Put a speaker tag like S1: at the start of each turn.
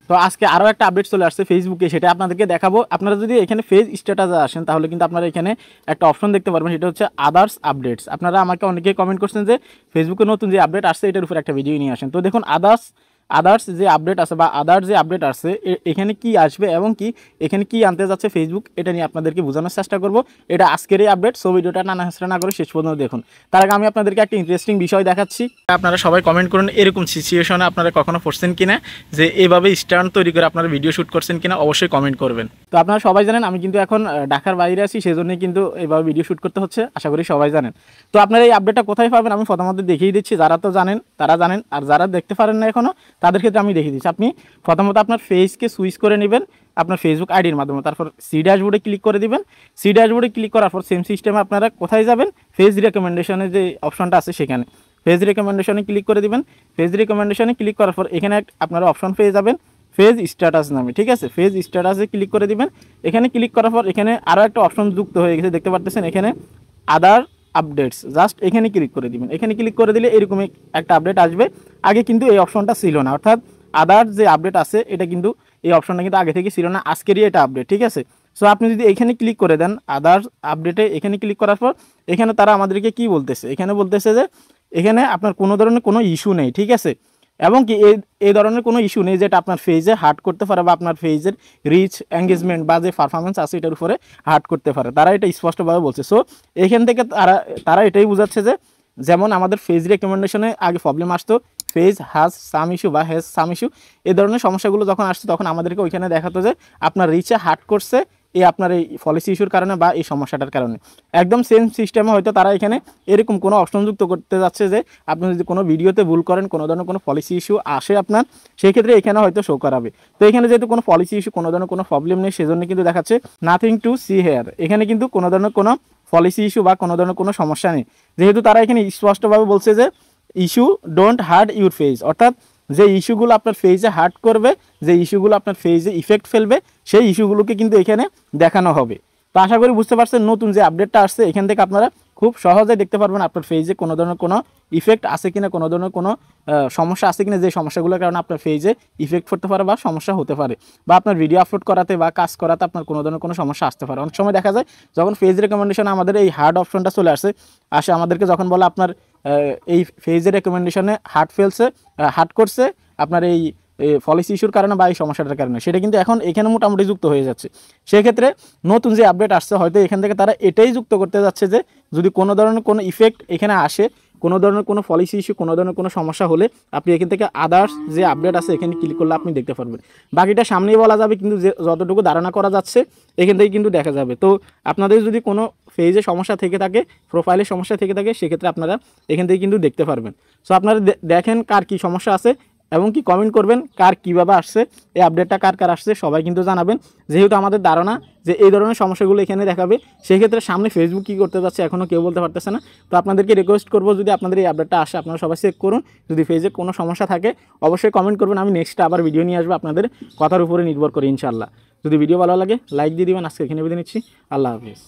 S1: তো আজকে আরও একটা আপডেট চলে আসছে ফেসবুকে, সেটা আপনাদেরকে দেখাবো। আপনারা যদি এখানে পেজ স্ট্যাটাসে আসেন তাহলে কিন্তু আপনারা এখানে একটা অপশন দেখতে পারবেন, সেটা হচ্ছে আদার্স আপডেটস। আপনারা আমাকে অনেকেই কমেন্ট করছেন যে ফেসবুকে নতুন যে আপডেট আসছে এটার উপর একটা ভিডিও নিয়ে আসেন। তো দেখুন আদার্স যে আপডেট আছে বা আদার্স যে আপডেট আছে এখানে কি আসবে এবং কি এখানে কি আনতে যাচ্ছে ফেসবুক, এটা নিয়ে আপনাদেরকে বোঝানোর চেষ্টা করব। এটা আজকেরই আপডেট, সো ভিডিওটা নানা হাসরা না করে শেষ পর্যন্ত দেখুন। তার আগে আমি আপনাদেরকে একটা ইন্টারেস্টিং বিষয় দেখাচ্ছি। আপনারা সবাই কমেন্ট করুন এরকম সিচুয়েশনে আপনারা কখনো পড়ছেন কিনা, যে এভাবে স্ট্যান্ড তৈরি করে আপনারা ভিডিও শ্যুট করছেন কিনা, অবশ্যই কমেন্ট করবেন। তো আপনারা সবাই জানেন আমি কিন্তু এখন ঢাকার বাইরে আছি, সেজন্যই কিন্তু এইভাবে ভিডিও শ্যুট করতে হচ্ছে, আশা করি সবাই জানেন। তো আপনারা এই আপডেটটা কোথায় পাবেন আমি প্রথমত দেখিয়ে দিচ্ছি। যারা তো জানেন তারা জানেন, আর যারা দেখতে পারেন না এখনও তাদের ক্ষেত্রে আমি দেখিয়ে দিচ্ছি। আপনি প্রথমত আপনার ফেসকে সুইচ করে নেবেন আপনার ফেসবুক আইডির মাধ্যমে, তারপর সি ড্যাশবোর্ডে ক্লিক করে দিবেন। সি ড্যাশবোর্ডে ক্লিক করার পর সেম সিস্টেমে আপনারা কোথায় যাবেন, ফেজ রেকমেন্ডেশনের যে অপশনটা আছে সেখানে ফেজ রেকমেন্ডেশনে ক্লিক করে দিবেন। ফেজ রেকমেন্ডেশনে ক্লিক করার পর এখানে আপনারা অপশন পেয়ে যাবেন ফেজ স্ট্যাটাস নামে, ঠিক আছে। ফেজ স্ট্যাটাসে ক্লিক করে দিবেন। এখানে ক্লিক করার পর এখানে আরও একটা অপশন যুক্ত হয়ে গেছে, দেখতে পাচ্ছেন এখানে আদার আপডেটস, জাস্ট এখানে ক্লিক করে দিবেন। এখানে ক্লিক করে দিলে এরকমই একটা আপডেট আসবে। আগে কিন্তু এই অপশনটা ছিল না, অর্থাৎ আদার যে আপডেট আছে এটা কিন্তু এই অপশনটা কিন্তু আগে থেকে ছিল না, আজকেরই এটা আপডেট, ঠিক আছে। সো আপনি যদি এখানে ক্লিক করে দেন আদার আপডেটে, এখানে ক্লিক করার পর এখানে তারা আমাদেরকে কি বলতেছে, এখানে বলতেছে যে এখানে আপনার কোনো ধরনের কোনো ইস্যু নেই, ঠিক আছে। এবং কি এই ধরনের কোনো ইস্যু নেই যেটা আপনার পেজে হার্ট করতে পারে বা আপনার পেজের রিচ এঙ্গেজমেন্ট বা যে পারফরমেন্স আছে এটার উপরে হার্ট করতে পারে, তারা এটা স্পষ্টভাবে বলছে। সো এখান থেকে তারা এটাই বোঝাচ্ছে যে যেমন আমাদের পেজ রেকমেন্ডেশনে আগে প্রবলেম আসতো, পেজ হ্যাজ সাম ইস্যু বা হ্যাজ সাম ইস্যু, এই ধরনের সমস্যাগুলো যখন আসছে তখন আমাদেরকে ওইখানে দেখাতো যে আপনার রিচে হার্ট করছে এই আপনার এই পলিসি ইস্যুর কারণে বা এই সমস্যাটার কারণে। একদম সেম সিস্টেমে হয়তো তারা এখানে এরকম কোনো অপশন যুক্ত করতে যাচ্ছে যে আপনি যদি কোনো ভিডিওতে ভুল করেন, কোনো ধরনের কোনো পলিসি ইস্যু আসে আপনার, সেই ক্ষেত্রে এখানে হয়তো শো করাবে। তো এখানে যেহেতু কোনো পলিসি ইস্যু কোনো ধরনের কোনো প্রবলেম নেই, সেজন্য কিন্তু দেখাচ্ছে নাথিং টু সি হেয়ার, এখানে কিন্তু কোনো ধরনের কোনো পলিসি ইস্যু বা কোনো ধরনের কোনো সমস্যা নেই। যেহেতু তারা এখানে স্পষ্টভাবে বলছে যে issue don't heart your phase, অর্থাৎ যে ইস্যুগুলো আপনার ফেজে হার্ট করবে, যে ইস্যুগুলো আপনার ফেজে ইফেক্ট ফেলবে, সেই ইস্যুগুলোকে কিন্তু এখানে দেখানো হবে। তো আশা করি বুঝতে পারছেন নতুন যে আপডেটটা আসছে এখান থেকে আপনারা খুব সহজে দেখতে পারবেন আপনার ফেজে কোনো ধরনের কোনো ইফেক্ট আছে কিনা, কোনো ধরনের কোনো সমস্যা আছে কিনা, যে সমস্যাগুলোর কারণে আপনার ফেজে ইফেক্ট করতে পারে বা সমস্যা হতে পারে, বা আপনার ভিডিও আপলোড করাতে বা কাজ করাতে আপনার কোনো ধরনের কোনো সমস্যা আসতে পারে। অনেক সময় দেখা যায় যখন ফেজ রেকমেন্ডেশনে আমাদের এই হার্ড অপশনটা চলে আসে আমাদেরকে যখন বলে আপনার এই ফেজের রেকমেন্ডেশনে হার্ট করছে আপনার এই পলিসি ইস্যুর কারণে বা এই সমস্যাটার কারণে, সেটা কিন্তু এখন এখানে মোটামুটি যুক্ত হয়ে যাচ্ছে। সেক্ষেত্রে নতুন যে আপডেট আসছে হয়তো এখান থেকে তারা এটাই যুক্ত করতে যাচ্ছে যে যদি কোনো ধরনের কোনো ইফেক্ট এখানে আসে, কোনো ধরনের কোনো পলিসি ইস্যু, কোনো ধরনের কোনো সমস্যা হলে আপনি এখান থেকে আদার্স যে আপডেট আছে এখানে ক্লিক করলে আপনি দেখতে পারবেন। বাকিটা সামনেই বলা যাবে, কিন্তু যে যতটুকু ধারণা করা যাচ্ছে এখান থেকে কিন্তু দেখা যাবে। তো আপনাদের যদি কোনো পেজে সমস্যা থেকে থাকে, প্রোফাইলের সমস্যা থেকে থাকে, সেক্ষেত্রে আপনারা এখান থেকে কিন্তু দেখতে পারবেন। সো আপনারা দেখেন কার কী সমস্যা আছে এবং কি কমেন্ট করবেন কার কীভাবে আসছে, এই আপডেটটা কার আসছে সবাই কিন্তু জানাবেন। যেহেতু আমাদের ধারণা যে এই ধরনের সমস্যাগুলো এখানে দেখাবে, সেক্ষেত্রে সামনে ফেসবুক কী করতে যাচ্ছে এখনও কেউ বলতে পারতেছে না। তো আপনাদেরকে রিকোয়েস্ট করবো যদি আপনাদের এই আপডেটটা আসে আপনারা সবাই চেক করুন, যদি পেজে কোনো সমস্যা থাকে অবশ্যই কমেন্ট করবেন, আমি নেক্সট আবার ভিডিও নিয়ে আসবো আপনাদের কথার উপরে নির্ভর করে ইনশাআল্লাহ। যদি ভিডিও ভালো লাগে লাইক দিয়ে দিবেন। আজকে এখানে বিদায় নিচ্ছি, আল্লাহ হাফিজ।